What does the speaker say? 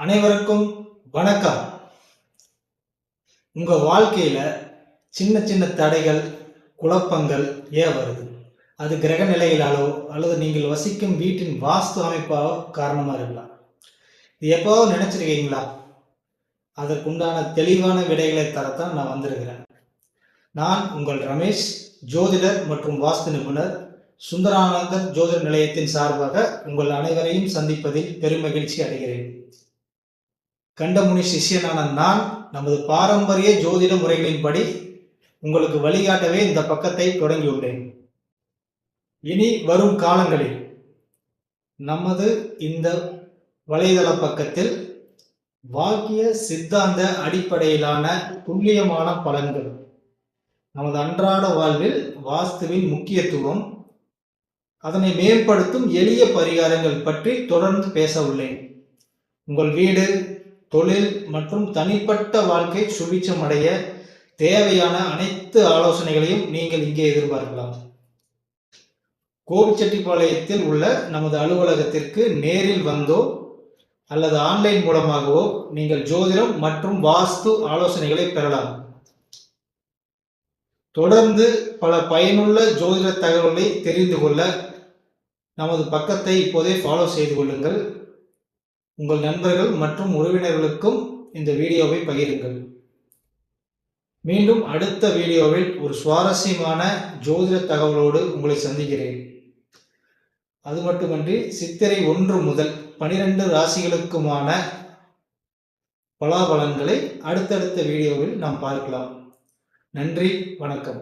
அனைவருக்கும் வணக்கம். உங்க வாழ்க்கையில சின்ன சின்ன தடைகள், குழப்பங்கள் ஏன் வருது? அது கிரக நிலைகளாலோ அல்லது நீங்கள் வசிக்கும் வீட்டின் வாஸ்து அமைப்பாலோ காரணமா இருக்கலாம். இது எப்போவாவது நினைச்சிருக்கீங்களா? அதற்குண்டான தெளிவான விடைகளை தரத்தான் நான் வந்திருக்கிறேன். நான் உங்கள் ரமேஷ், ஜோதிடர் மற்றும் வாஸ்து நிபுணர், சுந்தரானந்தர் ஜோதிட நிலையத்தின் சார்பாக உங்கள் அனைவரையும் சந்திப்பதில் பெருமகிழ்ச்சி அடைகிறேன். கண்டமுனி சிஷ்யனான நான் நமது பாரம்பரிய ஜோதிட முறைகளின்படி உங்களுக்கு வழிகாட்டவே இந்த பக்கத்தை தொடங்கியுள்ளேன். இனி வரும் காலங்களில் நமது இந்த வலைதள பக்கத்தில் வாக்கிய சித்தாந்த அடிப்படையிலான துல்லியமான பலன்கள், நமது அன்றாட வாழ்வில் வாஸ்துவின் முக்கியத்துவம், அதனை மேம்படுத்தும் எளிய பரிகாரங்கள் பற்றி தொடர்ந்து பேச உள்ளேன். உங்கள் வீடு, தொழில் மற்றும் தனிப்பட்ட வாழ்க்கை சுபிட்சம் அடைய தேவையான அனைத்து ஆலோசனைகளையும் நீங்கள் இங்கே எதிர்பார்க்கலாம். கோபிச்செட்டிப்பாளையத்தில் உள்ள நமது அலுவலகத்திற்கு நேரில் வந்தோ அல்லது ஆன்லைன் மூலமாகவோ நீங்கள் ஜோதிடம் மற்றும் வாஸ்து ஆலோசனைகளை பெறலாம். தொடர்ந்து பல பயனுள்ள ஜோதிட தகவல்களை தெரிந்து கொள்ள நமது பக்கத்தை இப்போதே ஃபாலோ செய்து கொள்ளுங்கள். உங்கள் நண்பர்கள் மற்றும் உறவினர்களுக்கும் இந்த வீடியோவை பகிருங்கள். மீண்டும் அடுத்த வீடியோவில் ஒரு சுவாரஸ்யமான ஜோதிட தகவலோடு உங்களை சந்திக்கிறேன். அது மட்டுமன்றி சித்திரை 1 முதல் 12 ராசிகளுக்குமான பலாபலன்களை அடுத்தடுத்த வீடியோவில் நாம் பார்க்கலாம். நன்றி, வணக்கம்.